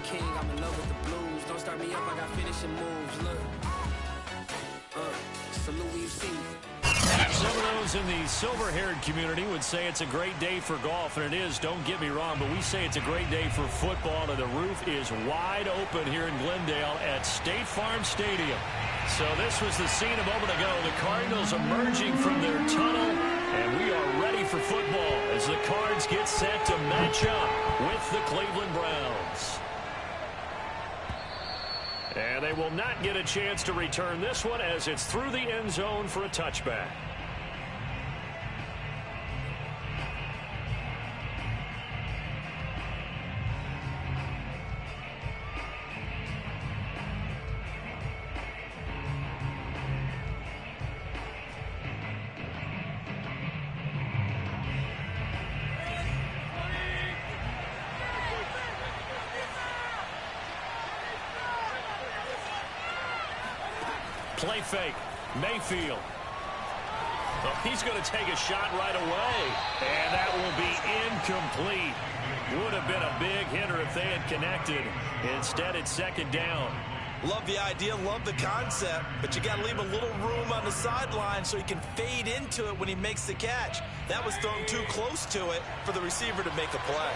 king, I'm in love with the blues. Don't start me up, I got finishing moves. Look, salute we've seen. Some of those in the silver-haired community would say it's a great day for golf, and it is, don't get me wrong, but we say it's a great day for football, and the roof is wide open here in Glendale at State Farm Stadium. So this was the scene a moment ago. The Cardinals emerging from their tunnel, and we are ready for football as the Cards get set to match up with the Cleveland Browns. And they will not get a chance to return this one as it's through the end zone for a touchback. Play fake. Mayfield. Well, he's going to take a shot right away. And that will be incomplete. Would have been a big hitter if they had connected. Instead, it's second down. Love the idea, love the concept, but you got to leave a little room on the sideline so he can fade into it when he makes the catch. That was thrown too close to it for the receiver to make a play.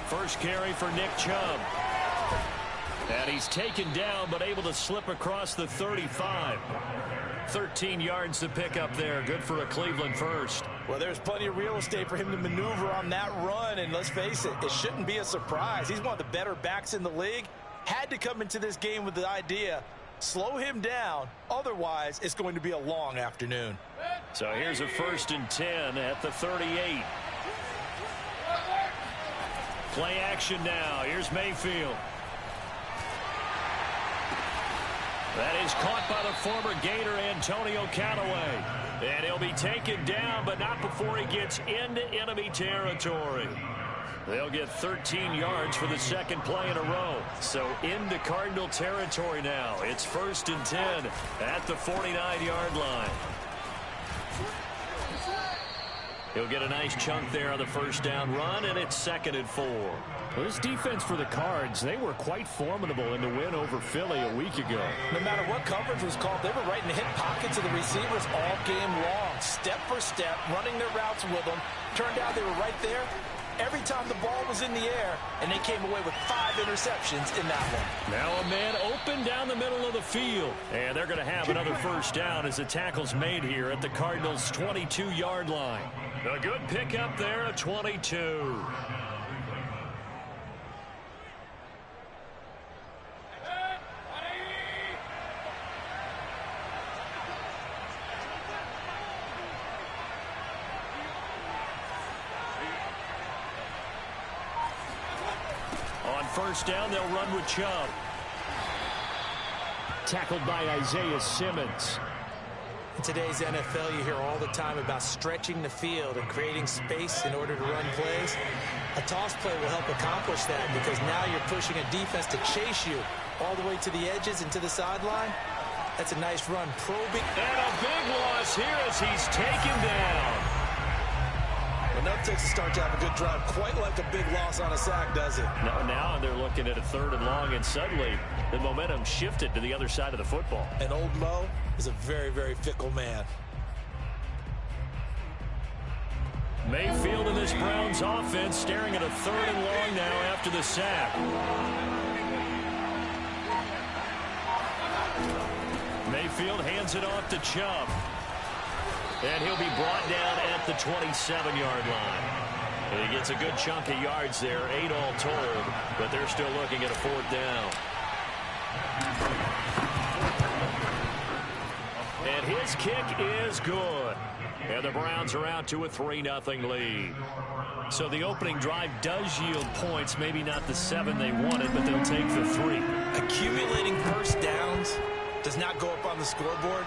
First carry for Nick Chubb. And he's taken down, but able to slip across the 35. 13 yards to pick up there. Good for a Cleveland first. Well, there's plenty of real estate for him to maneuver on that run, and let's face it, it shouldn't be a surprise. He's one of the better backs in the league. Had to come into this game with the idea, slow him down, otherwise it's going to be a long afternoon. So here's a 1st and 10 at the 38. Play action now. Here's Mayfield. That is caught by the former Gator Antonio Callaway. And he'll be taken down, but not before he gets into enemy territory. They'll get 13 yards for the second play in a row. So into Cardinal territory now. It's 1st and 10 at the 49-yard line. He'll get a nice chunk there on the first down run, and it's 2nd and 4. Well, this defense for the Cards, they were quite formidable in the win over Philly a week ago. No matter what coverage was called, they were right in the hip pockets of the receivers all game long. Step for step, running their routes with them. Turned out they were right there every time the ball was in the air, and they came away with 5 interceptions in that one. Now a man open down the middle of the field. And they're going to have another first down as the tackle's made here at the Cardinals' 22-yard line. A good pickup there at 22. On first down, they'll run with Chubb. Tackled by Isaiah Simmons. In today's NFL, you hear all the time about stretching the field and creating space in order to run plays. A toss play will help accomplish that because now you're pushing a defense to chase you all the way to the edges and to the sideline. That's a nice run, probing. And a big loss here as he's taken down. Enough takes to start to have a good drive. Quite like a big loss on a sack, does it? No, now they're looking at a 3rd and long, and suddenly the momentum shifted to the other side of the football. And old Mo is a very, very fickle man. Mayfield in this Browns offense staring at a 3rd and long now after the sack. Mayfield hands it off to Chubb. And he'll be brought down at the 27-yard line. And he gets a good chunk of yards there, 8 all told, but they're still looking at a 4th down. And his kick is good. And the Browns are out to a 3-0 lead. So the opening drive does yield points, maybe not the 7 they wanted, but they'll take the 3. Accumulating first downs does not go up on the scoreboard,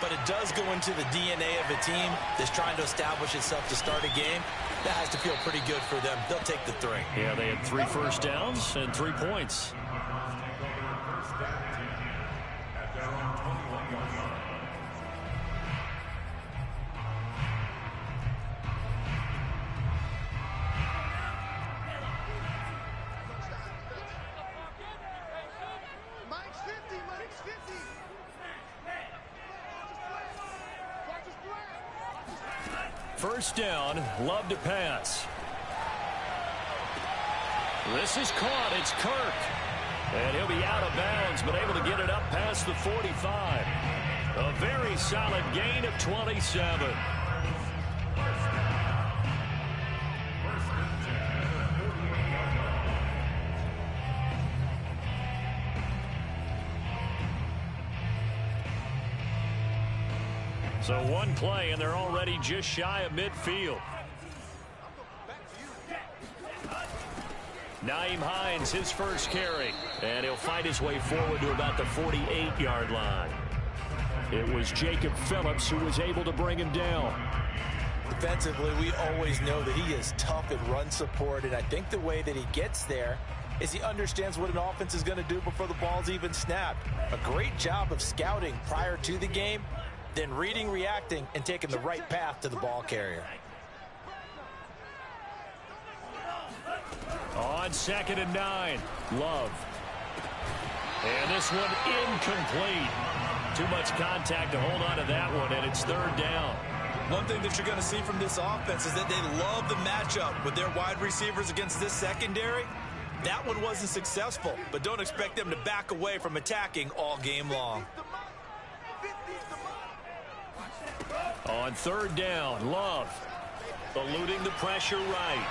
but it does go into the DNA of a team that's trying to establish itself to start a game. That has to feel pretty good for them. They'll take the 3. Yeah, they had 3 first downs and 3 points. first down. Love to pass. This is caught. It's Kirk. And he'll be out of bounds, but able to get it up past the 45. A very solid gain of 27. So one play, and they're already just shy of midfield. Nyheim Hines, his first carry. And he'll fight his way forward to about the 48-yard line. It was Jacob Phillips who was able to bring him down. Defensively, we always know that he is tough at run support, and I think the way that he gets there is he understands what an offense is going to do before the ball's even snapped. A great job of scouting prior to the game, then reading, reacting, and taking the right path to the ball carrier. On 2nd and 9, Love. And this one incomplete. Too much contact to hold on to that one, and it's 3rd down. One thing that you're going to see from this offense is that they love the matchup with their wide receivers against this secondary. That one wasn't successful, but don't expect them to back away from attacking all game long. On 3rd down, Love eluding the pressure right.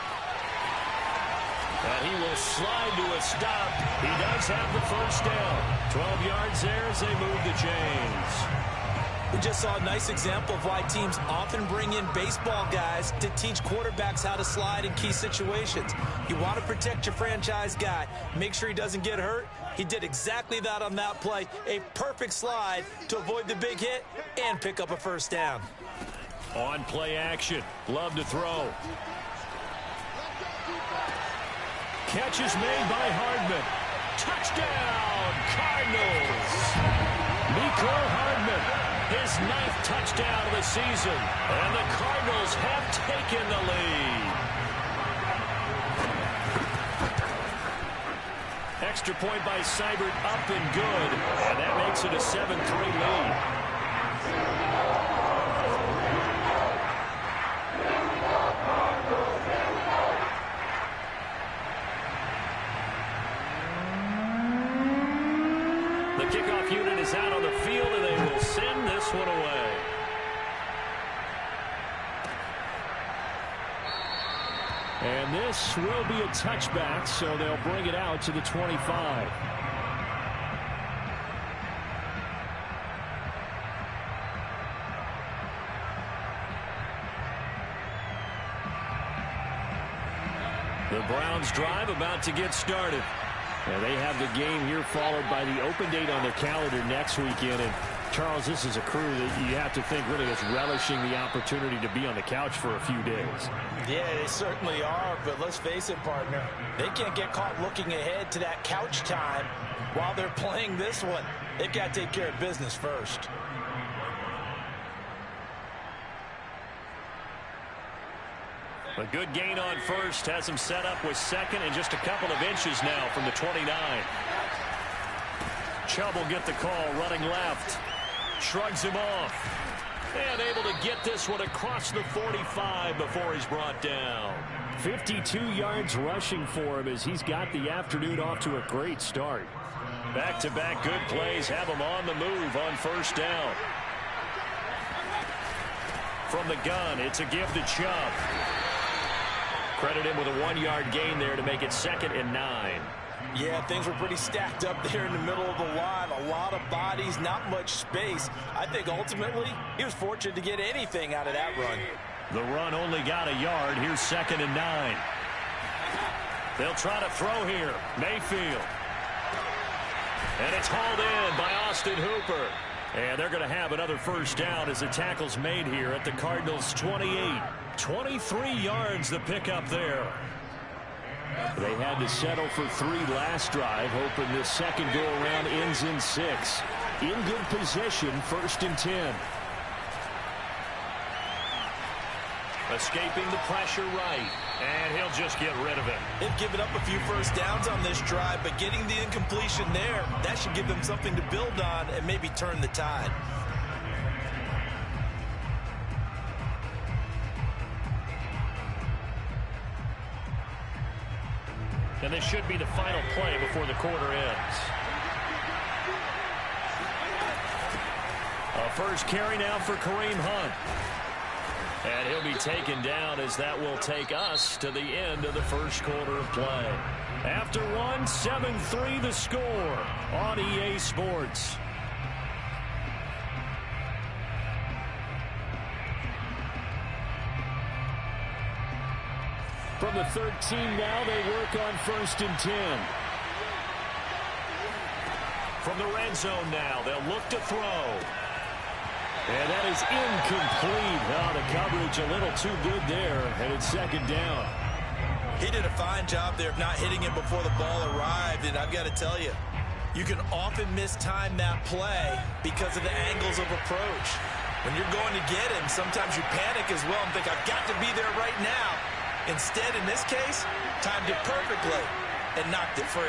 And he will slide to a stop. He does have the first down. 12 yards there as they move the chains. We just saw a nice example of why teams often bring in baseball guys to teach quarterbacks how to slide in key situations. You want to protect your franchise guy. Make sure he doesn't get hurt. He did exactly that on that play. A perfect slide to avoid the big hit and pick up a first down. On play action. Love to throw. Catch is made by Hardman. Touchdown, Cardinals. Mecole Hardman, his 9th touchdown of the season. And the Cardinals have taken the lead. Extra point by Seibert, up and good. And that makes it a 7-3 lead. The kickoff unit is out on the field, and they will send this one away. And this will be a touchback, so they'll bring it out to the 25. The Browns drive about to get started. And they have the game here followed by the open date on their calendar next weekend. And, Charles, this is a crew that you have to think really is relishing the opportunity to be on the couch for a few days. Yeah, they certainly are, but let's face it, partner. They can't get caught looking ahead to that couch time while they're playing this one. They've got to take care of business first. A good gain on first has him set up with 2nd and just a couple of inches now from the 29. Chubb will get the call running left. Shrugs him off. And able to get this one across the 45 before he's brought down. 52 yards rushing for him as he's got the afternoon off to a great start. Back-to-back good plays have him on the move on first down. From the gun, it's a give to Chubb. Credit him with a 1-yard gain there to make it 2nd and 9. Yeah, things were pretty stacked up there in the middle of the line. A lot of bodies, not much space. I think ultimately he was fortunate to get anything out of that run. The run only got a yard. Here's 2nd and 9. They'll try to throw here. Mayfield. And it's hauled in by Austin Hooper. And they're going to have another first down as the tackle's made here at the Cardinals' 28. 23 yards the pickup there. They had to settle for 3 last drive, hoping this second go-around ends in 6. In good position, 1st and 10. Escaping the pressure right, and he'll just get rid of it. They've given up a few first downs on this drive, but getting the incompletion there, that should give them something to build on and maybe turn the tide. And this should be the final play before the quarter ends. A first carry now for Kareem Hunt. And he'll be taken down as that will take us to the end of the first quarter of play. After one, 7-3 the score on EA Sports. From the 13 now, they work on 1st and 10. From the red zone now, they'll look to throw. And that is incomplete. Oh, the coverage a little too good there, and it's 2nd down. He did a fine job there of not hitting him before the ball arrived, and I've got to tell you, you can often mistime that play because of the angles of approach. When you're going to get him, sometimes you panic as well and think, I've got to be there right now. Instead, in this case, timed it perfectly and knocked it free.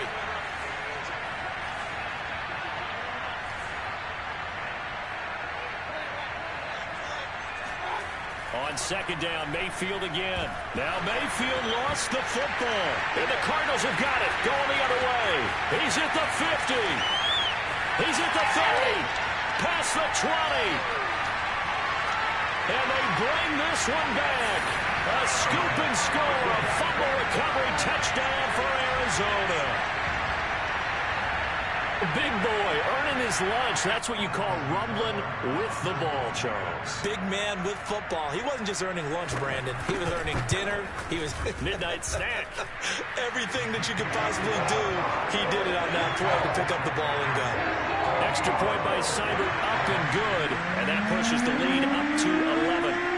On 2nd down, Mayfield again. Now Mayfield lost the football. And the Cardinals have got it. Going the other way. He's at the 50. He's at the 30. Past the 20. And they bring this one back. A scoop and score. A fumble recovery touchdown for Arizona. Big boy earning his lunch. That's what you call rumbling with the ball, Charles. Big man with football. He wasn't just earning lunch, Brandon. He was earning dinner. He was midnight snack. Everything that you could possibly do, he did it on that play to pick up the ball and go. Extra point by Seibert, up and good. And that pushes the lead up to 11.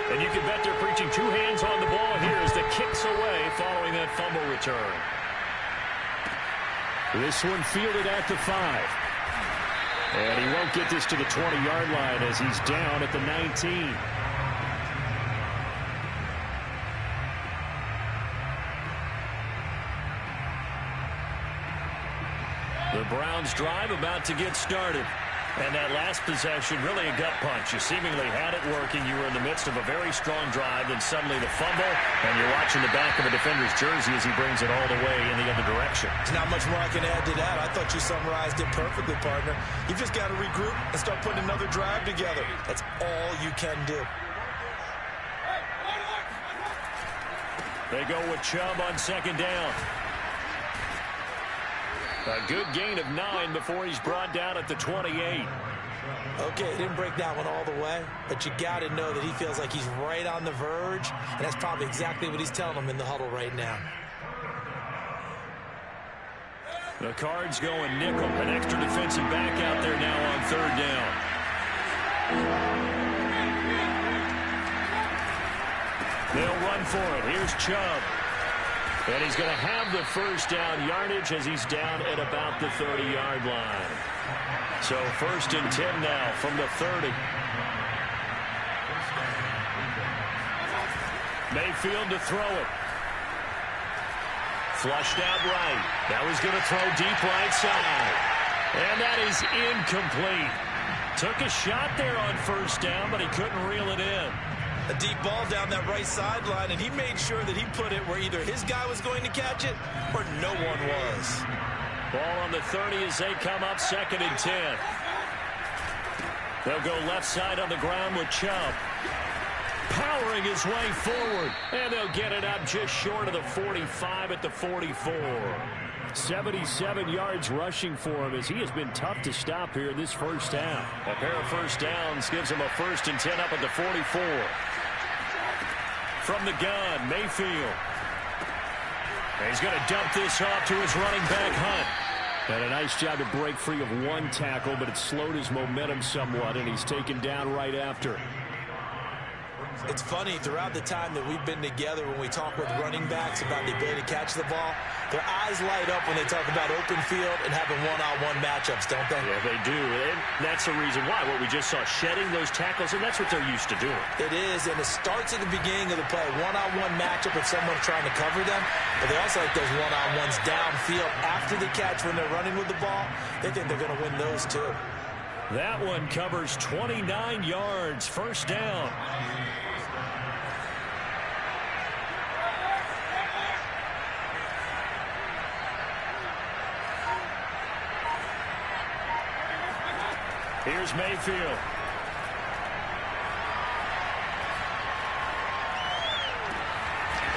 And you can bet they're preaching 2 hands on the ball here as the kicks away following that fumble return. This one fielded at the 5. And he won't get this to the 20-yard line as he's down at the 19. The Browns drive about to get started. And that last possession, really a gut punch. You seemingly had it working. You were in the midst of a very strong drive. Then suddenly the fumble. And you're watching the back of a defender's jersey as he brings it all the way in the other direction. There's not much more I can add to that. I thought you summarized it perfectly, partner. You've just got to regroup and start putting another drive together. That's all you can do. They go with Chubb on 2nd down. A good gain of 9 before he's brought down at the 28. Okay, he didn't break that one all the way, but you got to know that he feels like he's right on the verge, and that's probably exactly what he's telling them in the huddle right now. The Cards going nickel. An extra defensive back out there now on 3rd down. They'll run for it. Here's Chubb. And he's going to have the 1st down yardage as he's down at about the 30-yard line. So 1st and 10 now from the 30. Mayfield to throw it. Flushed out right. Now he's going to throw deep right side. And that is incomplete. Took a shot there on 1st down, but he couldn't reel it in. A deep ball down that right sideline, and he made sure that he put it where either his guy was going to catch it or no one was. Ball on the 30 as they come up 2nd and 10. They'll go left side on the ground with Chubb. Powering his way forward, and they'll get it up just short of the 45 at the 44. 77 yards rushing for him as he has been tough to stop here this first half. A pair of 1st downs gives him a 1st and 10 up at the 44. From the gun, Mayfield. And he's going to dump this off to his running back, Hunt. And a nice job to break free of one tackle, but it slowed his momentum somewhat, and he's taken down right after. It's funny, throughout the time that we've been together, when we talk with running backs about the ability to catch the ball, their eyes light up when they talk about open field and having one-on-one matchups, don't they? Yeah, they do. And that's the reason why. What we just saw, shedding those tackles, and that's what they're used to doing. It is, and it starts at the beginning of the play. One-on-one matchup if someone's trying to cover them, but they also like those one-on-ones downfield after the catch when they're running with the ball. They think they're going to win those, too. That one covers 29 yards. 1st down. Here's Mayfield.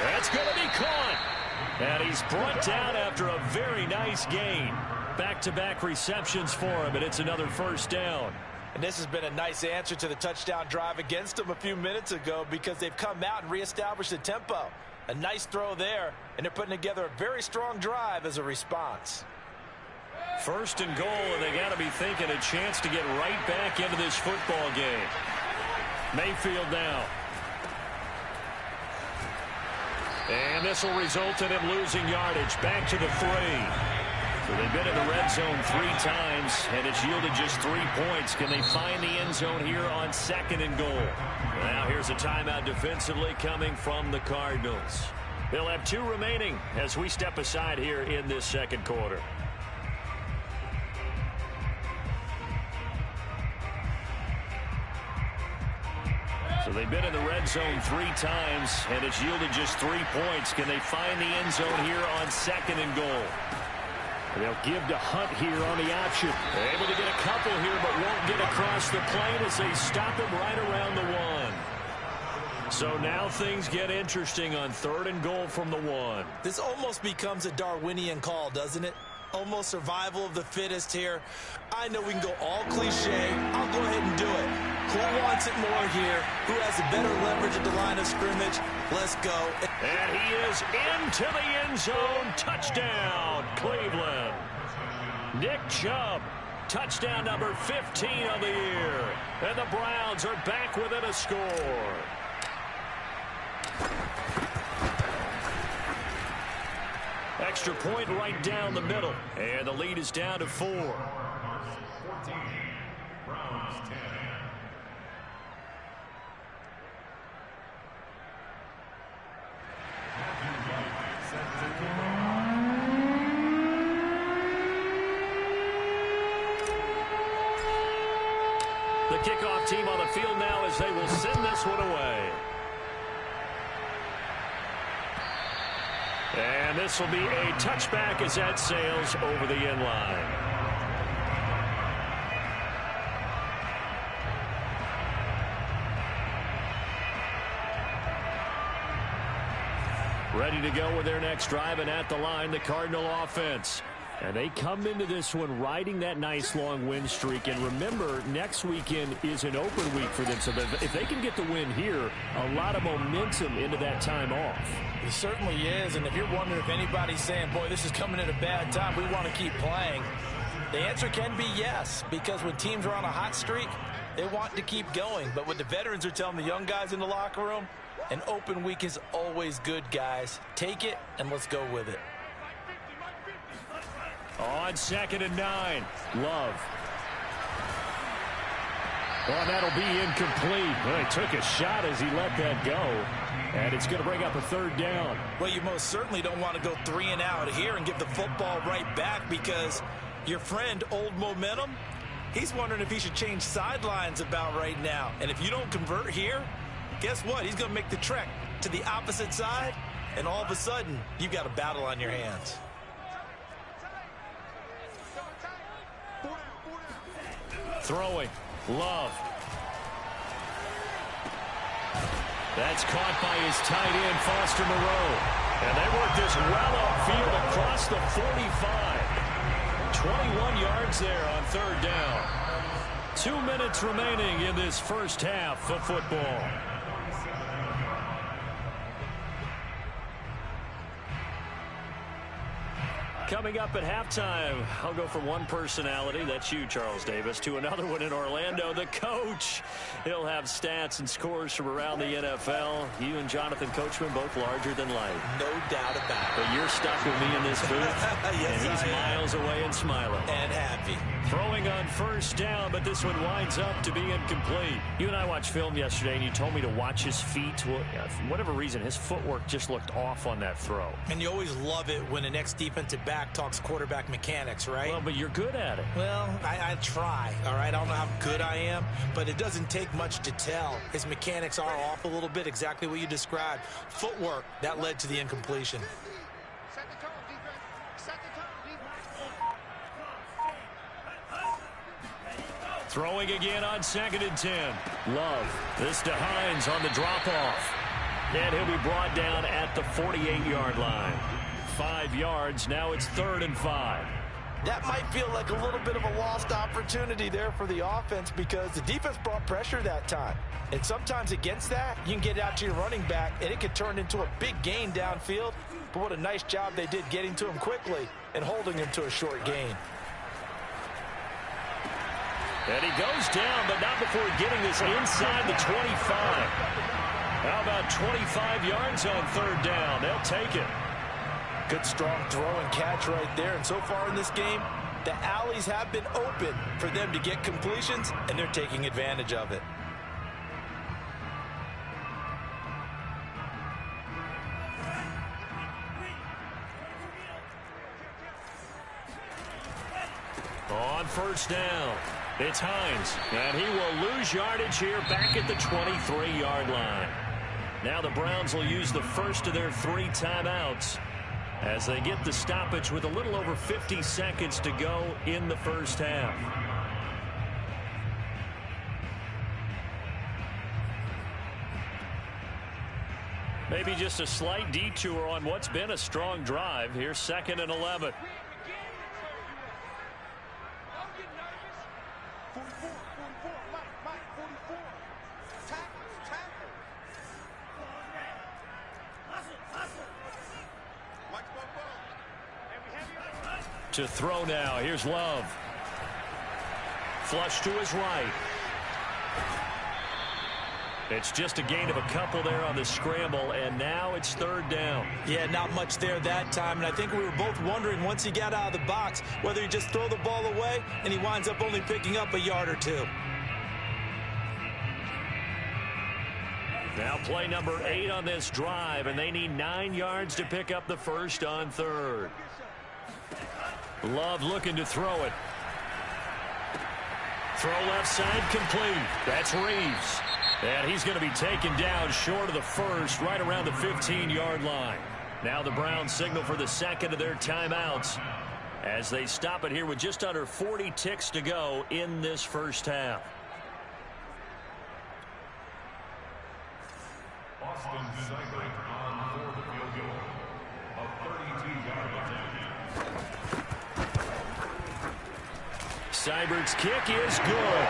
That's going to be caught. And he's brought down after a very nice gain. Back-to-back receptions for him, and it's another first down. And this has been a nice answer to the touchdown drive against them a few minutes ago because they've come out and reestablished the tempo. A nice throw there, and they're putting together a very strong drive as a response. First and goal, and they got to be thinking a chance to get right back into this football game. Mayfield now. And this will result in him losing yardage. Back to the 3. So they've been in the red zone 3 times, and it's yielded just 3 points. Can they find the end zone here on second and goal? Now here's a timeout defensively coming from the Cardinals. They'll have 2 remaining as we step aside here in this second quarter. So they've been in the red zone 3 times, and it's yielded just 3 points. Can they find the end zone here on second and goal? They'll give to Hunt here on the option. They're able to get a couple here, but won't get across the plane as they stop him right around the 1. So now things get interesting on third and goal from the 1. This almost becomes a Darwinian call, doesn't it? Almost survival of the fittest here. I know we can go all cliche. I'll go ahead and do it. Who wants it more here? Who has a better leverage at the line of scrimmage? Let's go. And he is into the end zone. Touchdown, Cleveland. Nick Chubb, touchdown number 15 of the year. And the Browns are back within a score. Extra point right down the middle. And the lead is down to 4. 14, Browns 10. The kickoff team on the field now as they will send this one away. And this will be a touchback as that sails over the end line. Ready to go with their next drive, and at the line, the Cardinal offense. And they come into this one riding that nice long win streak. And remember, next weekend is an open week for them. So if they can get the win here, a lot of momentum into that time off. It certainly is. And if you're wondering if anybody's saying, boy, this is coming at a bad time, we want to keep playing, the answer can be yes. Because when teams are on a hot streak, they want to keep going. But what the veterans are telling the young guys in the locker room, an open week is always good, guys. Take it, and let's go with it. On 2nd and 9, Love. Well, that'll be incomplete. Well, he took a shot as he let that go. And it's going to bring up a 3rd down. Well, you most certainly don't want to go 3 and out here and give the football right back because your friend, Old Momentum, he's wondering if he should change sidelines about right now. And if you don't convert here, guess what? He's going to make the trek to the opposite side, and all of a sudden, you've got a battle on your hands. Throwing. Love. That's caught by his tight end, Foster Moreau. And they work this well upfield across the 45. 21 yards there on 3rd down. 2 minutes remaining in this first half of football. Coming up at halftime, I'll go from one personality, that's you, Charles Davis, to another one in Orlando, the coach. He'll have stats and scores from around the NFL. You and Jonathan Coachman, both larger than life. No doubt about it. But you're stuck with me in this booth, yes, and he's miles away and smiling. And happy. Throwing on 1st down, but this one winds up to be incomplete. You and I watched film yesterday, and you told me to watch his feet. Well, for whatever reason, his footwork just looked off on that throw. And you always love it when the next defensive back talks quarterback mechanics, right? Well, but you're good at it. Well, I try, all right? I don't know how good I am, but it doesn't take much to tell. His mechanics are off a little bit, exactly what you described. Footwork, that led to the incompletion. Throwing again on 2nd and 10. Love. This to Hines on the drop-off. And he'll be brought down at the 48-yard line. 5 yards. Now it's 3rd and 5. That might feel like a little bit of a lost opportunity there for the offense because the defense brought pressure that time. And sometimes against that, you can get out to your running back, and it could turn into a big gain downfield. But what a nice job they did getting to him quickly and holding him to a short gain. And he goes down, but not before getting this inside the 25. How about 25 yards on 3rd down? They'll take it. Good strong throw and catch right there. And so far in this game, the alleys have been open for them to get completions, and they're taking advantage of it. On 1st down, it's Hines, and he will lose yardage here back at the 23-yard line. Now the Browns will use the first of their 3 timeouts as they get the stoppage with a little over 50 seconds to go in the first half. Maybe just a slight detour on what's been a strong drive. Here's 2nd and 11. To throw now. Here's Love. Flush to his right. It's just a gain of a couple there on the scramble, and now it's 3rd down. Yeah, not much there that time, and I think we were both wondering once he got out of the box whether he just throw the ball away, and he winds up only picking up a yard or 2. Now play number 8 on this drive, and they need 9 yards to pick up the first on 3rd. Love looking to throw it. Throw left side complete. That's Reeves. And he's going to be taken down short of the first, right around the 15-yard line. Now the Browns signal for the 2nd of their timeouts as they stop it here with just under 40 ticks to go in this first half. Austin Seibert on for the field goal of 32-yard line. Seibert's kick is good.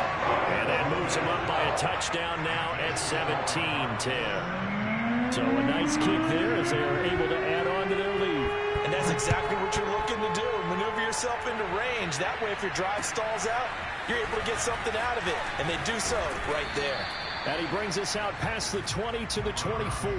And that moves him up by a touchdown now at 17-10. So a nice kick there as they are able to add on to their lead. And that's exactly what you're looking to do. Maneuver yourself into range. That way, if your drive stalls out, you're able to get something out of it. And they do so right there. And he brings us out past the 20 to the 24.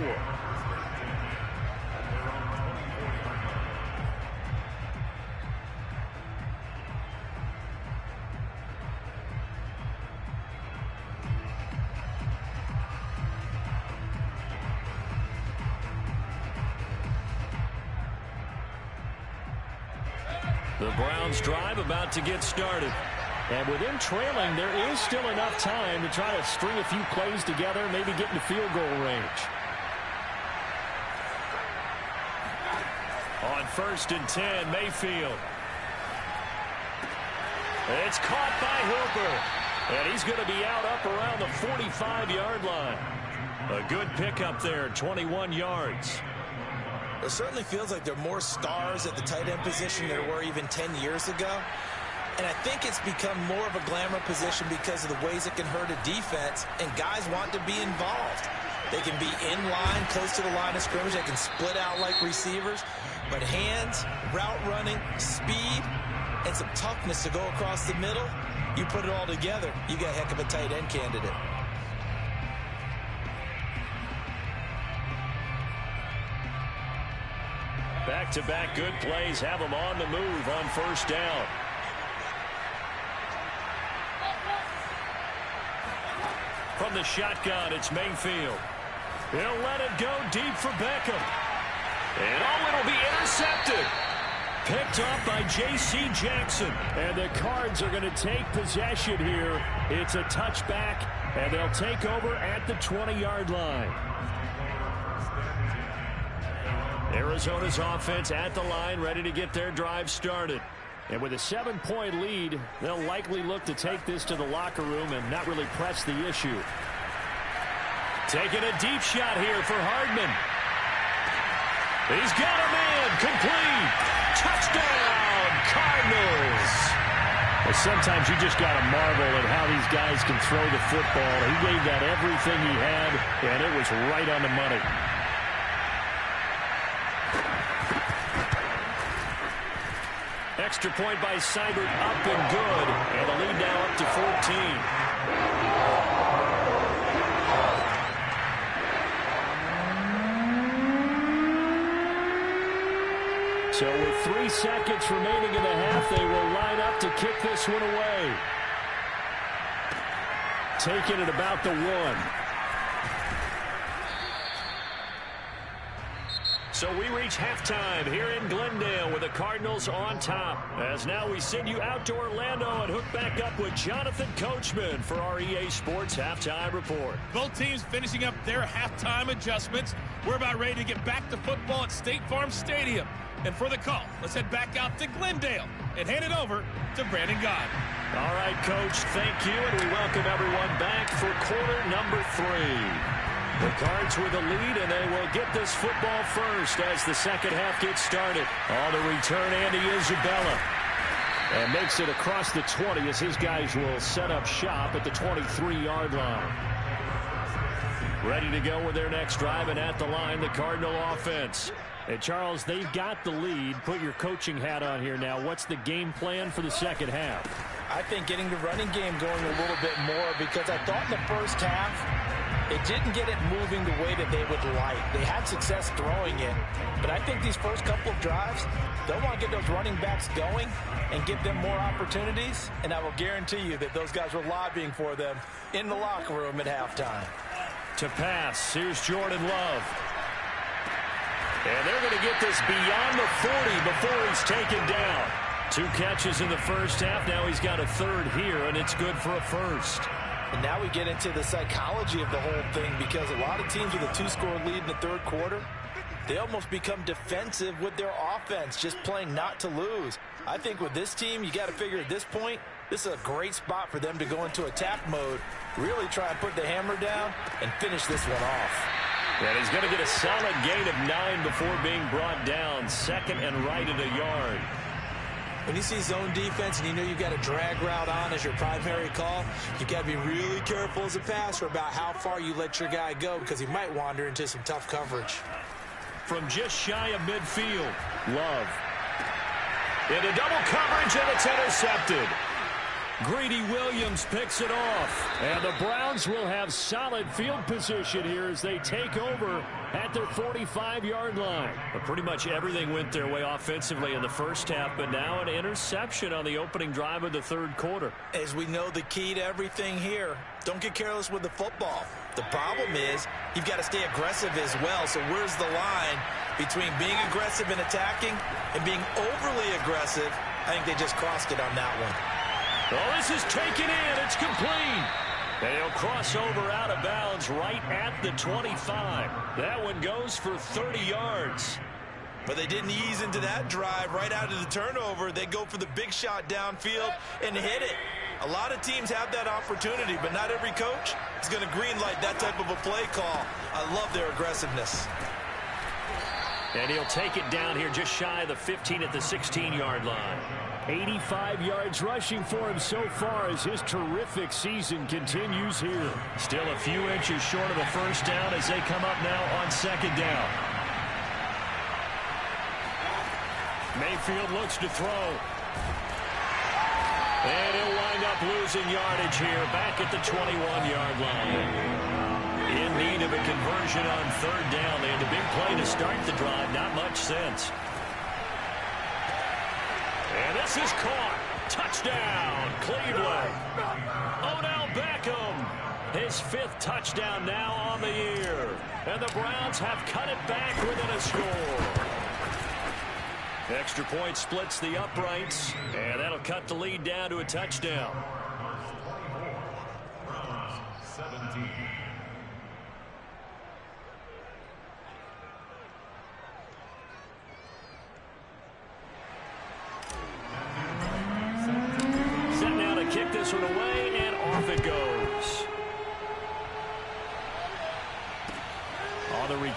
The Browns drive about to get started. And with them trailing, there is still enough time to try to string a few plays together, maybe get into field goal range. On 1st and 10, Mayfield. It's caught by Hooper. And he's going to be out up around the 45-yard line. A good pickup there, 21 yards. It certainly feels like there are more stars at the tight end position than there were even 10 years ago. And I think it's become more of a glamour position because of the ways it can hurt a defense, and guys want to be involved. They can be in line, close to the line of scrimmage. They can split out like receivers. But hands, route running, speed, and some toughness to go across the middle, you put it all together, you got a heck of a tight end candidate. Back-to-back good plays have them on the move on 1st down. From the shotgun, it's Mayfield. He'll let it go deep for Beckham. And it'll be intercepted. Picked up by J.C. Jackson. And the Cards are going to take possession here. It's a touchback, and they'll take over at the 20-yard line. Arizona's offense at the line, ready to get their drive started. And with a 7-point lead, they'll likely look to take this to the locker room and not really press the issue. Taking a deep shot here for Hardman. He's got a man. Complete. Touchdown, Cardinals. Well, sometimes you just got to marvel at how these guys can throw the football. He gave that everything he had, and it was right on the money. Extra point by Seibert, up and good. And the lead now up to 14. So with 3 seconds remaining in the half, they will line up to kick this one away. Taking it about the 1. So we reach halftime here in Glendale with the Cardinals on top. As now we send you out to Orlando and hook back up with Jonathan Coachman for our EA Sports Halftime Report. Both teams finishing up their halftime adjustments. We're about ready to get back to football at State Farm Stadium. And for the call, let's head back out to Glendale and hand it over to Brandon Gaudin. All right, Coach, thank you, and we welcome everyone back for quarter number 3. The Cards with the lead, and they will get this football first as the second half gets started. On the return, Andy Isabella. And makes it across the 20 as his guys will set up shop at the 23-yard line. Ready to go with their next drive, and at the line, the Cardinal offense. And Charles, they've got the lead. Put your coaching hat on here now. What's the game plan for the second half? I think getting the running game going a little bit more, because I thought in the first half, it didn't get it moving the way that they would like. They had success throwing it, but I think these first couple of drives, they'll want to get those running backs going and give them more opportunities, and I will guarantee you that those guys were lobbying for them in the locker room at halftime. To pass, here's Jordan Love. And they're going to get this beyond the 40 before he's taken down. 2 catches in the first half. Now he's got a third here, and it's good for a first. And now we get into the psychology of the whole thing, because a lot of teams with a 2-score lead in the third quarter, they almost become defensive with their offense, just playing not to lose. I think with this team, you got to figure at this point, this is a great spot for them to go into attack mode, really try and put the hammer down and finish this one off. And he's going to get a solid gain of 9 before being brought down. Second and right at a yard. When you see zone defense and you know you've got a drag route on as your primary call, you've got to be really careful as a passer about how far you let your guy go, because he might wander into some tough coverage. From just shy of midfield, Love. Into double coverage, and it's intercepted. Greedy Williams picks it off. And the Browns will have solid field position here as they take over at their 45-yard line. But pretty much everything went their way offensively in the first half, but now an interception on the opening drive of the third quarter. As we know, the key to everything here, don't get careless with the football. The problem is you've got to stay aggressive as well. So where's the line between being aggressive and attacking and being overly aggressive? I think they just crossed it on that one. Oh, this is taken in. It's complete. And he'll cross over out of bounds right at the 25. That one goes for 30 yards. But they didn't ease into that drive right out of the turnover. They go for the big shot downfield and hit it. A lot of teams have that opportunity, but not every coach is going to greenlight that type of a play call. I love their aggressiveness. And he'll take it down here just shy of the 15 at the 16-yard line. 85 yards rushing for him so far as his terrific season continues here. Still a few inches short of a first down as they come up now on second down. Mayfield looks to throw. And he'll wind up losing yardage here back at the 21-yard line. In need of a conversion on third down. They had a big play to start the drive. Not much sense. And this is caught. Touchdown, Cleveland. Odell Beckham. His 5th touchdown now on the year. And the Browns have cut it back within a score. Extra point splits the uprights. And that'll cut the lead down to a touchdown. 17.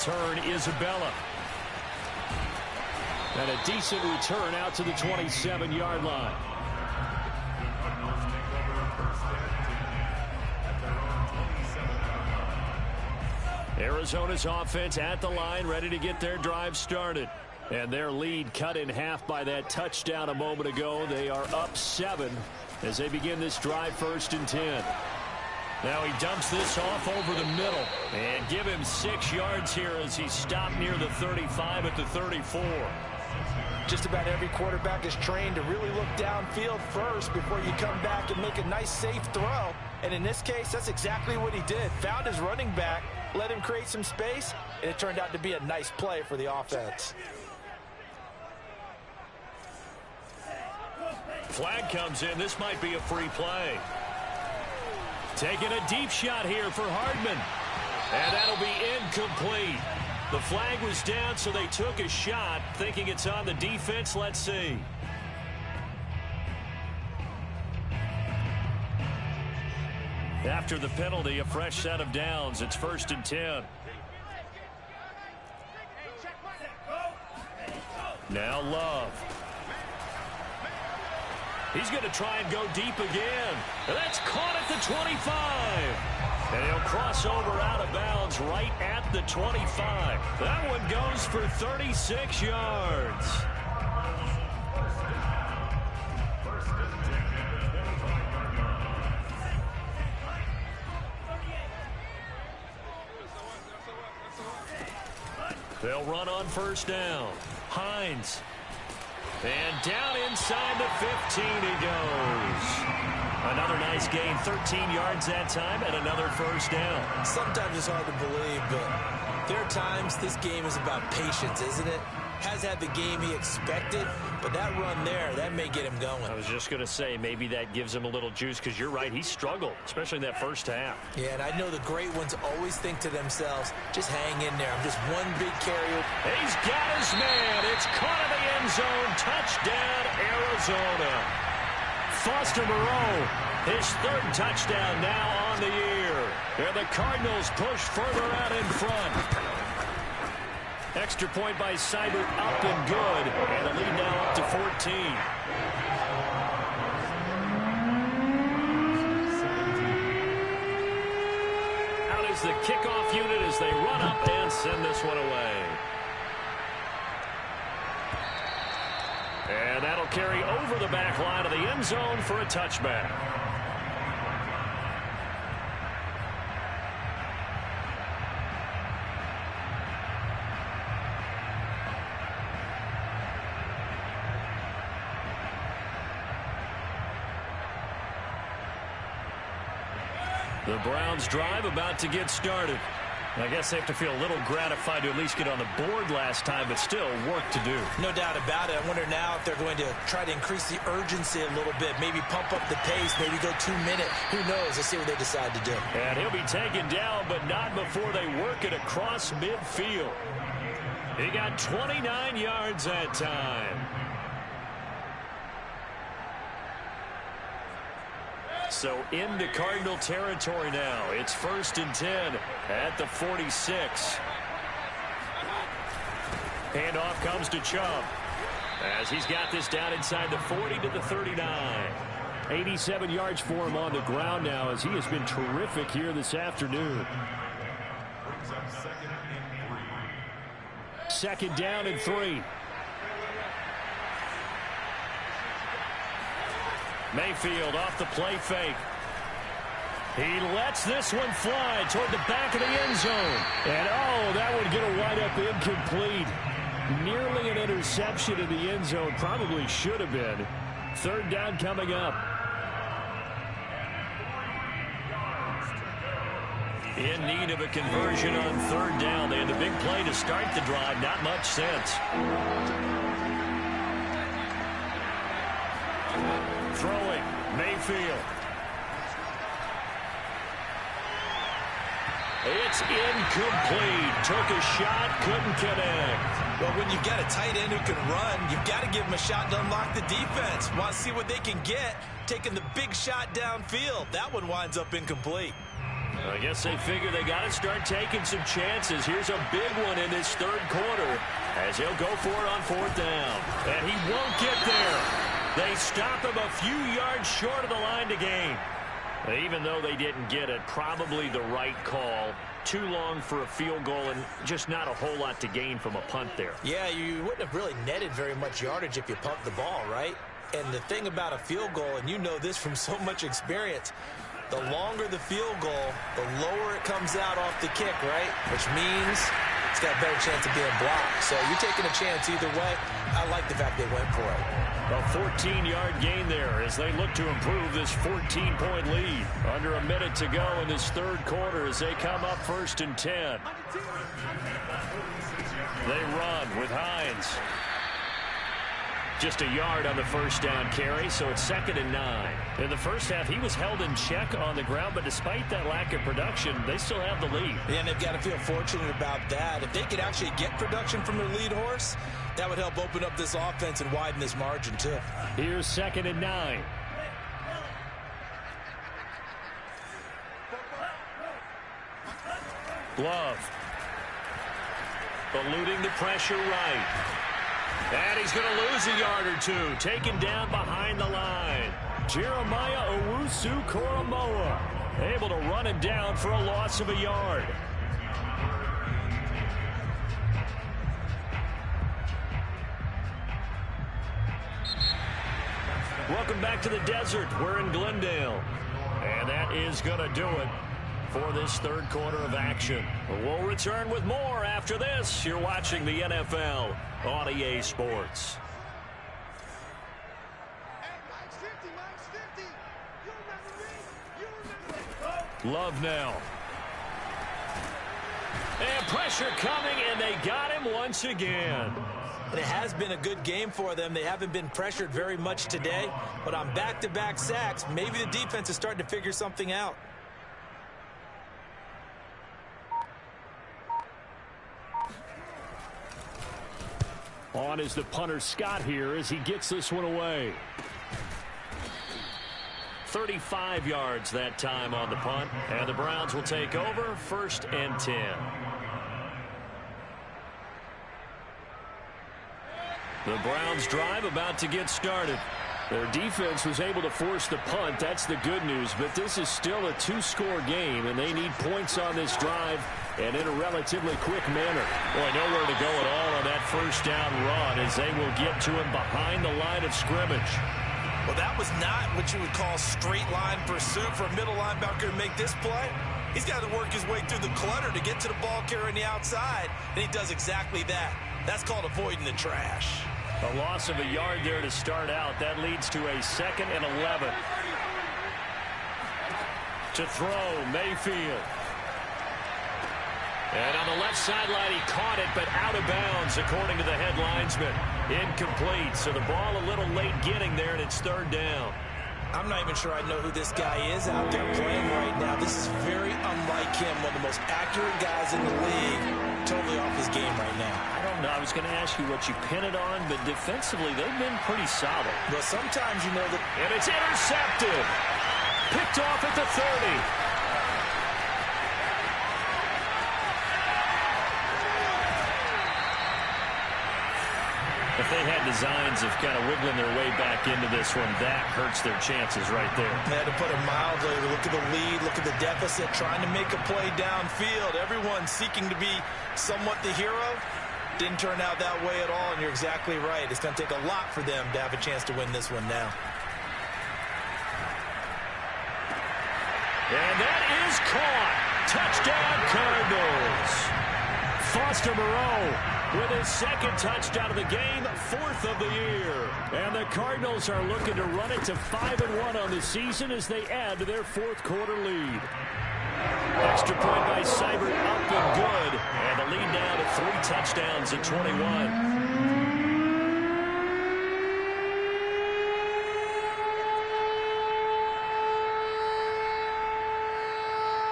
return, Isabella. And a decent return out to the 27-yard line. Arizona's offense at the line, ready to get their drive started. And their lead cut in half by that touchdown a moment ago. They are up 7 as they begin this drive, 1st and 10. Now he dumps this off over the middle. And give him 6 yards here as he stopped near the 35 at the 34. Just about every quarterback is trained to really look downfield first before you come back and make a nice, safe throw. And in this case, that's exactly what he did. Found his running back, let him create some space, and it turned out to be a nice play for the offense. Flag comes in. This might be a free play. Taking a deep shot here for Hardman. And that'll be incomplete. The flag was down, so they took a shot, thinking it's on the defense. Let's see. After the penalty, a fresh set of downs. It's 1st and 10. Now Love. He's going to try and go deep again. And that's caught at the 25. And he'll cross over out of bounds right at the 25. That one goes for 36 yards. They'll run on 1st down. Hines. And down inside the 15 he goes. Another nice gain, 13 yards that time, and another 1st down. Sometimes it's hard to believe, but there are times this game is about patience, isn't it? Has had the game he expected, but that run there, that may get him going. I was just going to say, maybe that gives him a little juice, because you're right, he struggled, especially in that 1st half. Yeah, and I know the great ones always think to themselves, just hang in there. I'm just one big carrier. He's got his man. It's caught in the end zone. Touchdown, Arizona. Foster Moreau, his 3rd touchdown now on the year. And the Cardinals push further out in front. Extra point by Seibert, up and good. And the lead now up to 14. Out is the kickoff unit as they run up and send this one away. And that'll carry over the back line of the end zone for a touchback. The Browns drive about to get started. I guess they have to feel a little gratified to at least get on the board last time, but still work to do. No doubt about it. I wonder now if they're going to try to increase the urgency a little bit, maybe pump up the pace, maybe go 2-minute. Who knows? Let's see what they decide to do. And he'll be taken down, but not before they work it across midfield. He got 29 yards that time. So into Cardinal territory now. It's 1st and 10 at the 46. Handoff comes to Chubb as he's got this down inside the 40 to the 39. 87 yards for him on the ground now as he has been terrific here this afternoon. 2nd down and 3. Mayfield off the play fake. He lets this one fly toward the back of the end zone. And, oh, that would get a wide up incomplete. Nearly an interception in the end zone. Probably should have been. 3rd down coming up. In need of a conversion on 3rd down. They had the big play to start the drive. Not much sense. Throwing, Mayfield. It's incomplete. Took a shot, couldn't connect. Well, when you've got a tight end who can run, you've got to give him a shot to unlock the defense. Want to see what they can get, taking the big shot downfield. That one winds up incomplete. I guess they figure they got to start taking some chances. Here's a big one in this third quarter as he'll go for it on fourth down. And he won't get there. They stop him a few yards short of the line to gain. Even though they didn't get it, probably the right call. Too long for a field goal and just not a whole lot to gain from a punt there. Yeah, you wouldn't have really netted very much yardage if you pumped the ball, right? And the thing about a field goal, and you know this from so much experience, the longer the field goal, the lower it comes out off the kick, right? Which means it's got a better chance of being blocked. So you're taking a chance either way. I like the fact they went for it. A 14-yard gain there as they look to improve this 14-point lead. Under a minute to go in this third quarter as they come up 1st and 10. They run with Hines. Just a yard on the first down carry, so it's 2nd and 9. In the first half, he was held in check on the ground, but despite that lack of production, they still have the lead. Yeah, and they've got to feel fortunate about that. If they could actually get production from their lead horse, that would help open up this offense and widen this margin, too. Here's 2nd and 9. Glove. Eluding the pressure right. And he's going to lose a yard or two. Taken down behind the line. Jeremiah Owusu-Koramoah able to run him down for a loss of a yard. Welcome back to the desert. We're in Glendale. And that is going to do it for this third quarter of action. We'll return with more after this. You're watching the NFL on EA Sports. Love now. And pressure coming, and they got him once again. And it has been a good game for them. They haven't been pressured very much today, but on back-to-back sacks, maybe the defense is starting to figure something out. On is the punter Scott here as he gets this one away. 35 yards that time on the punt, and the Browns will take over 1st and 10. The Browns drive about to get started. Their defense was able to force the punt. That's the good news, but this is still a 2-score game, and they need points on this drive and in a relatively quick manner. Boy, nowhere to go at all on that first down run as they will get to him behind the line of scrimmage. Well, that was not what you would call straight line pursuit for a middle linebacker to make this play. He's got to work his way through the clutter to get to the ball carrier on the outside, and he does exactly that. That's called avoiding the trash. A loss of a yard there to start out. That leads to a 2nd and 11. To throw, Mayfield. And on the left sideline, he caught it, but out of bounds, according to the head linesman. Incomplete, so the ball a little late getting there, and it's 3rd down. I'm not even sure I know who this guy is out there playing right now. This is very unlike him, one of the most accurate guys in the league. Totally off his game right now. I don't know. I was going to ask you what you pin it on, but defensively, they've been pretty solid. Well, sometimes you know that. And it's intercepted. Picked off at the 30. If they had designs of kind of wiggling their way back into this one, that hurts their chances right there. They had to put it mildly. Look at the lead. Look at the deficit. Trying to make a play downfield. Everyone seeking to be somewhat the hero. Didn't turn out that way at all, and you're exactly right. It's going to take a lot for them to have a chance to win this one now. And that is caught. Touchdown, Cardinals. Foster Moreau with his 2nd touchdown of the game, 4th of the year. And the Cardinals are looking to run it to 5-1 on the season as they add to their 4th quarter lead. Extra point by Seibert, up and good. And the lead now to 3 touchdowns at 21.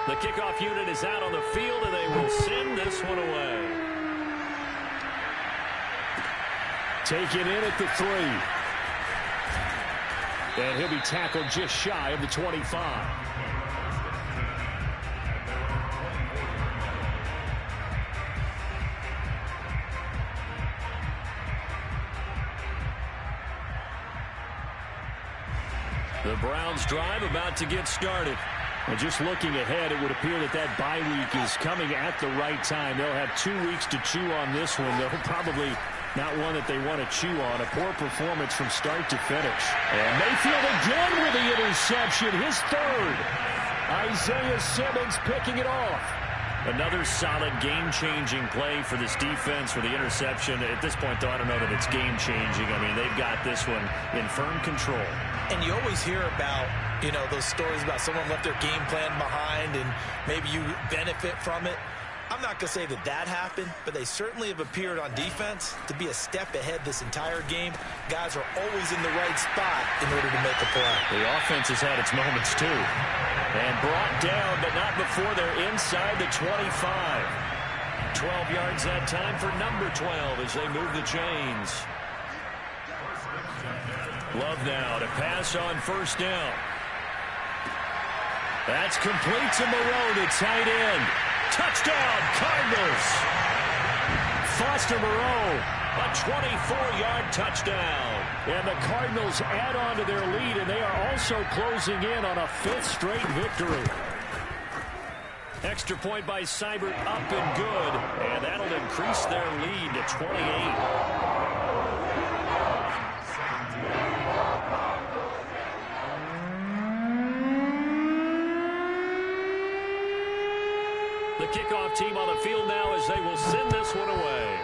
The kickoff unit is out on the field, and they will send this one away. Taken in at the 3. And he'll be tackled just shy of the 25. The Browns drive about to get started. And just looking ahead, it would appear that that bye week is coming at the right time. They'll have 2 weeks to chew on this one. They'll probably not one that they want to chew on. A poor performance from start to finish. And Mayfield again with the interception, his third. Isaiah Simmons picking it off. Another solid game-changing play for this defense with the interception. At this point, though, I don't know that it's game-changing. I mean, they've got this one in firm control. And you always hear about, you know, those stories about someone left their game plan behind and maybe you benefit from it. I'm not going to say that that happened, but they certainly have appeared on defense to be a step ahead this entire game. Guys are always in the right spot in order to make a play. The offense has had its moments, too. And brought down, but not before they're inside the 25. 12 yards that time for number 12 as they move the chains. Love now to pass on first down. That's complete to Moreau, the tight end. Touchdown, Cardinals. Foster Moreau, a 24-yard touchdown. And the Cardinals add on to their lead, and they are also closing in on a 5th straight victory. Extra point by Seibert, up and good. And that'll increase their lead to 28. The kickoff team on the field now as they will send this one away.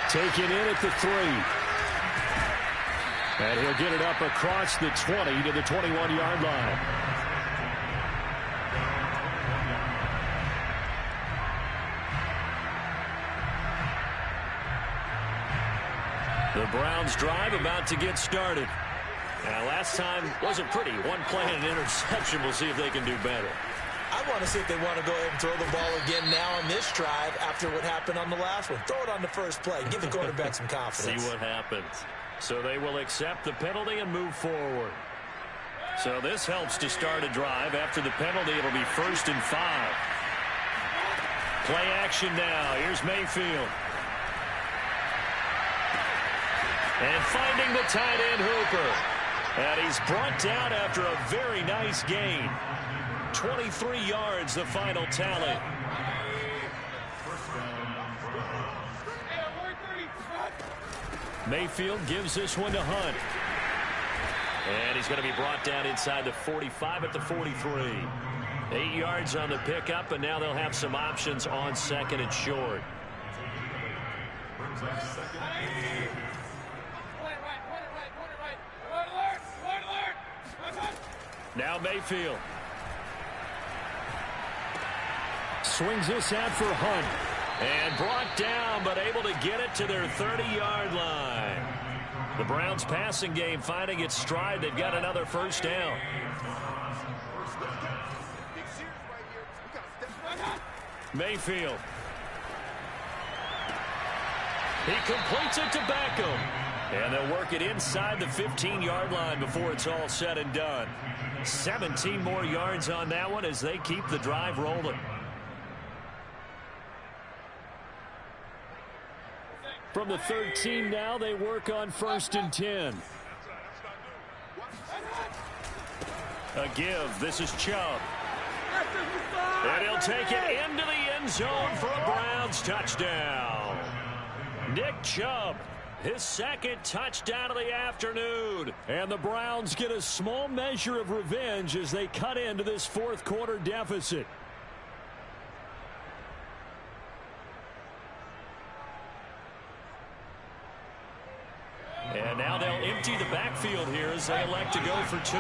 Taken in at the 3. And he'll get it up across the 20 to the 21-yard line. The Browns drive about to get started. Last time wasn't pretty. One play and an interception. We'll see if they can do better. I want to see if they want to go ahead and throw the ball again now on this drive after what happened on the last one. Throw it on the first play. Give the quarterback some confidence. See what happens. So they will accept the penalty and move forward. So this helps to start a drive. After the penalty, it'll be 1st and 5. Play action now. Here's Mayfield. And finding the tight end Hooper. And he's brought down after a very nice gain. 23 yards, the final tally. Mayfield gives this one to Hunt. And he's going to be brought down inside the 45 at the 43. 8 yards on the pickup, and now they'll have some options on 2nd and short. Now Mayfield. Swings this out for Hunt. And brought down, but able to get it to their 30-yard line. The Browns passing game finding its stride. They've got another first down. Mayfield. He completes it to Beckham. And they'll work it inside the 15-yard line before it's all said and done. 17 more yards on that one as they keep the drive rolling. From the 13 now, they work on 1st and 10. A give. This is Chubb. And he'll take it into the end zone for a Browns touchdown. Nick Chubb, his 2nd touchdown of the afternoon. And the Browns get a small measure of revenge as they cut into this 4th quarter deficit. And now they'll empty the backfield here as they elect to go for 2.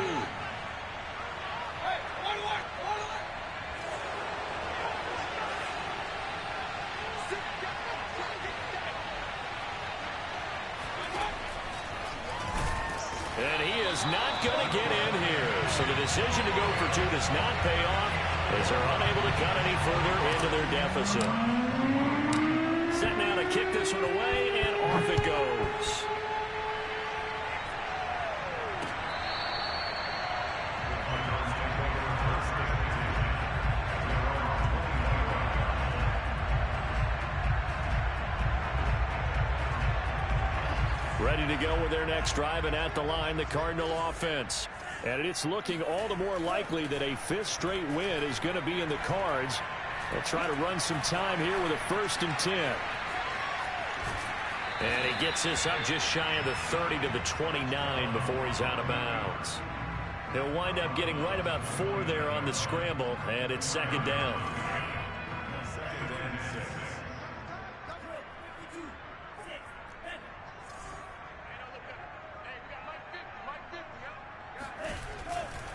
And he is not going to get in here. So the decision to go for 2 does not pay off as they're unable to cut any further into their deficit. Set now to kick this one away, and off it goes. Ready to go with their next drive, and at the line, the Cardinal offense. And it's looking all the more likely that a fifth straight win is going to be in the cards. They'll try to run some time here with a 1st and 10. And he gets this up just shy of the 30 to the 29 before he's out of bounds. He'll wind up getting right about 4 there on the scramble, and it's 2nd down.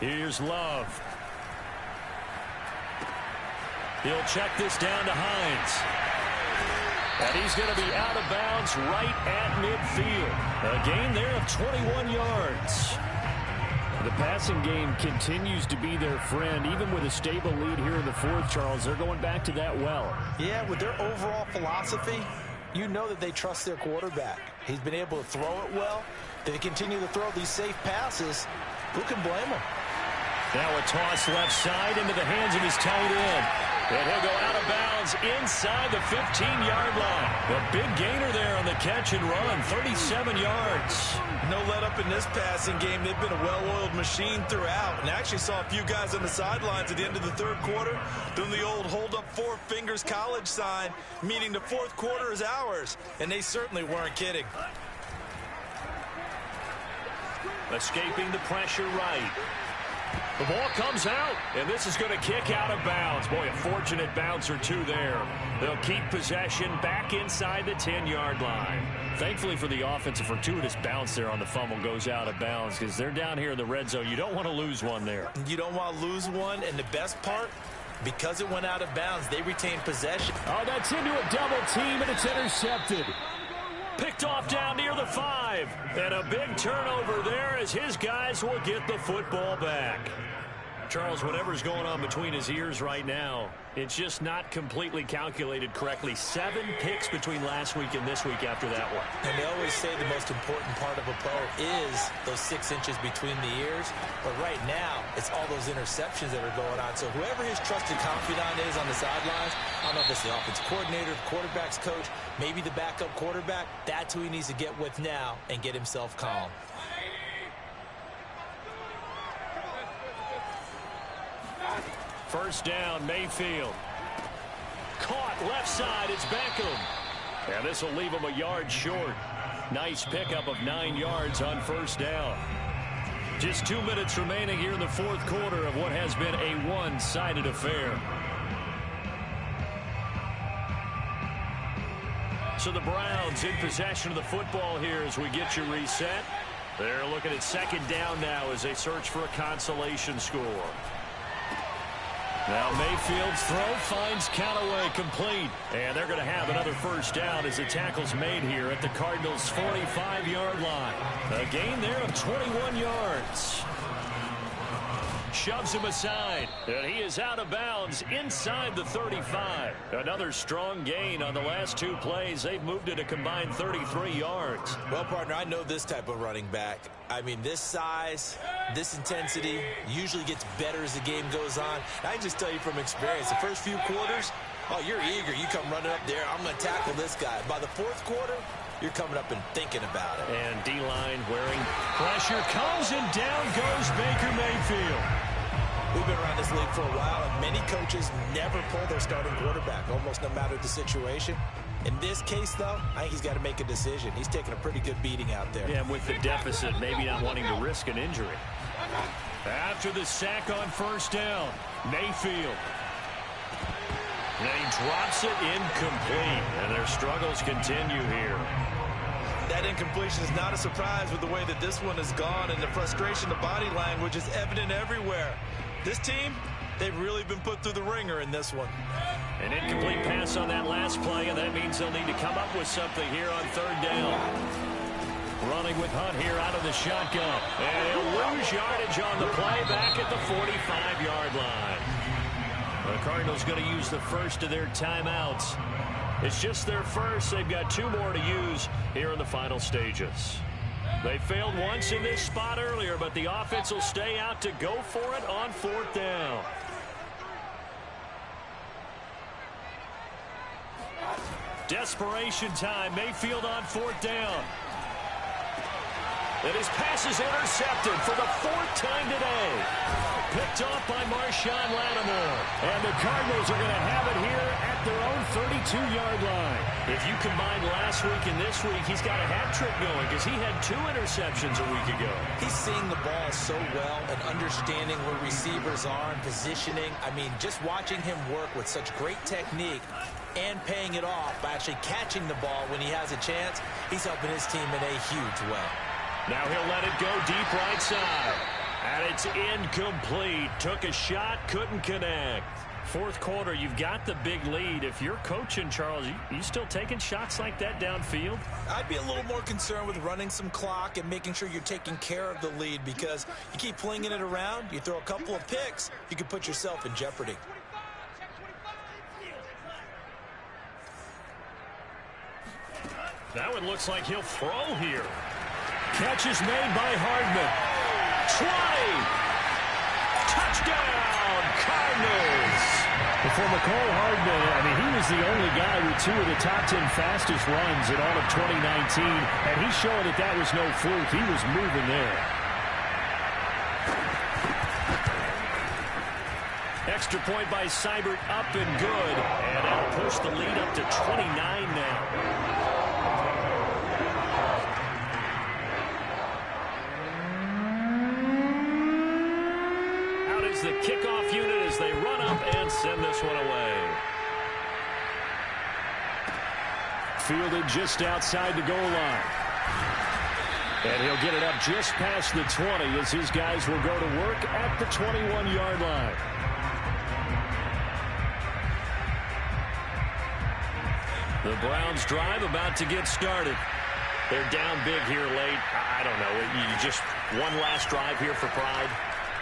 Here's Love. He'll check this down to Hines. And he's going to be out of bounds right at midfield. A gain there of 21 yards. The passing game continues to be their friend. Even with a stable lead here in the 4th, Charles, they're going back to that well. Yeah, with their overall philosophy, you know that they trust their quarterback. He's been able to throw it well. They continue to throw these safe passes. Who can blame them? Now a toss left side into the hands of his tight end. And he'll go out of bounds inside the 15-yard line. A big gainer there on the catch and run, 37 yards. No let up in this passing game. They've been a well-oiled machine throughout. And I actually saw a few guys on the sidelines at the end of the 3rd quarter doing the old hold up 4 fingers college sign, meaning the 4th quarter is ours. And they certainly weren't kidding. Escaping the pressure right. The ball comes out, and this is going to kick out of bounds. Boy, a fortunate bounce or two there. They'll keep possession back inside the 10-yard line. Thankfully for the offense, a fortuitous bounce there on the fumble goes out of bounds because they're down here in the red zone. You don't want to lose one there. You don't want to lose one, and the best part, because it went out of bounds, they retained possession. Oh, that's into a double team, and it's intercepted. Picked off down near the 5. And a big turnover there as his guys will get the football back. Charles, whatever's going on between his ears right now, it's just not completely calculated correctly. 7 picks between last week and this week after that one. And they always say the most important part of a player is those 6 inches between the ears. But right now, it's all those interceptions that are going on. So whoever his trusted confidant is on the sidelines, I don't know if it's the offensive coordinator, the quarterback's coach, maybe the backup quarterback, that's who he needs to get with now and get himself calm. First down, Mayfield. Caught left side, it's Beckham. And this will leave him a yard short. Nice pickup of 9 yards on first down. Just 2 minutes remaining here in the 4th quarter of what has been a one-sided affair. So the Browns in possession of the football here as we get you reset. They're looking at 2nd down now as they search for a consolation score. Now Mayfield's throw finds Callaway complete. And they're going to have another first down as the tackle's made here at the Cardinals' 45-yard line. A gain there of 21 yards. Shoves him aside, and he is out of bounds inside the 35. Another strong gain on the last 2 plays. They've moved it a combined 33 yards. Well, partner, I know this type of running back. I mean, this size, this intensity usually gets better as the game goes on. I can just tell you from experience, the first few quarters, oh, you're eager. You come running up there, I'm going to tackle this guy. By the 4th quarter, you're coming up and thinking about it. And D-line wearing pressure comes, and down goes Baker Mayfield. We've been around this league for a while, and many coaches never pull their starting quarterback, almost no matter the situation. In this case, though, I think he's got to make a decision. He's taking a pretty good beating out there. Yeah, with the deficit, maybe not wanting to risk an injury. After the sack on first down, Mayfield. And he drops it incomplete, and their struggles continue here. That incompletion is not a surprise with the way that this one has gone, and the frustration, the body language is evident everywhere. This team, they've really been put through the ringer in this one. An incomplete pass on that last play, and that means they'll need to come up with something here on 3rd down. Running with Hunt here out of the shotgun. And he'll lose yardage on the play back at the 45-yard line. The Cardinals going to use the first of their timeouts. It's just their first. They've got 2 more to use here in the final stages. They failed once in this spot earlier, but the offense will stay out to go for it on 4th down. Desperation time. Mayfield on 4th down. And his pass is intercepted for the 4th time today. Picked off by Marshawn Lattimore. And the Cardinals are going to have it here at their own 32-yard line. If you combine last week and this week, he's got a hat trick going because he had 2 interceptions a week ago. He's seeing the ball so well and understanding where receivers are and positioning. I mean, just watching him work with such great technique and paying it off by actually catching the ball when he has a chance, he's helping his team in a huge way. Now he'll let it go deep right side. And it's incomplete. Took a shot, couldn't connect. 4th quarter, you've got the big lead. If you're coaching, Charles, you still taking shots like that downfield? I'd be a little more concerned with running some clock and making sure you're taking care of the lead, because you keep flinging it around, you throw a couple of picks, you could put yourself in jeopardy. That one looks like he'll throw here. Catch is made by Hardman. 20! Touchdown, Cardinals! For McCole Hardman, I mean, he was the only guy with 2 of the top 10 fastest runs in all of 2019, and he's showing that that was no fluke. He was moving there. Extra point by Seibert, up and good, and that'll push the lead up to 29 now. The kickoff unit as they run up and send this one away. Fielded just outside the goal line. And he'll get it up just past the 20 as his guys will go to work at the 21-yard line. The Browns drive about to get started. They're down big here late. I don't know. You just one last drive here for pride.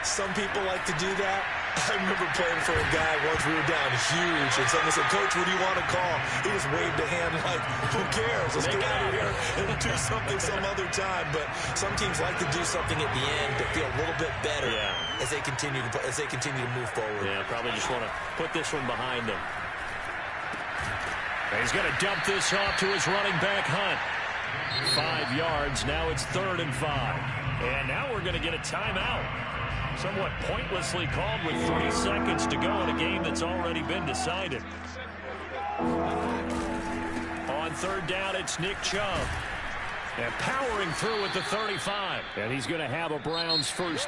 Some people like to do that. I remember playing for a guy once. We were down huge, and someone said, "Coach, what do you want to call?" He just waved a hand like, "Who cares? Let's get out of here and do something some other time." But some teams like to do something at the end to feel a little bit better as they continue to move forward. Yeah, probably just want to put this one behind them. He's going to dump this off to his running back, Hunt. 5 yards. Now it's 3rd and 5. And now we're going to get a timeout. Somewhat pointlessly called with 3 seconds to go in a game that's already been decided. On 3rd down, it's Nick Chubb. And powering through at the 35. And he's going to have a Browns first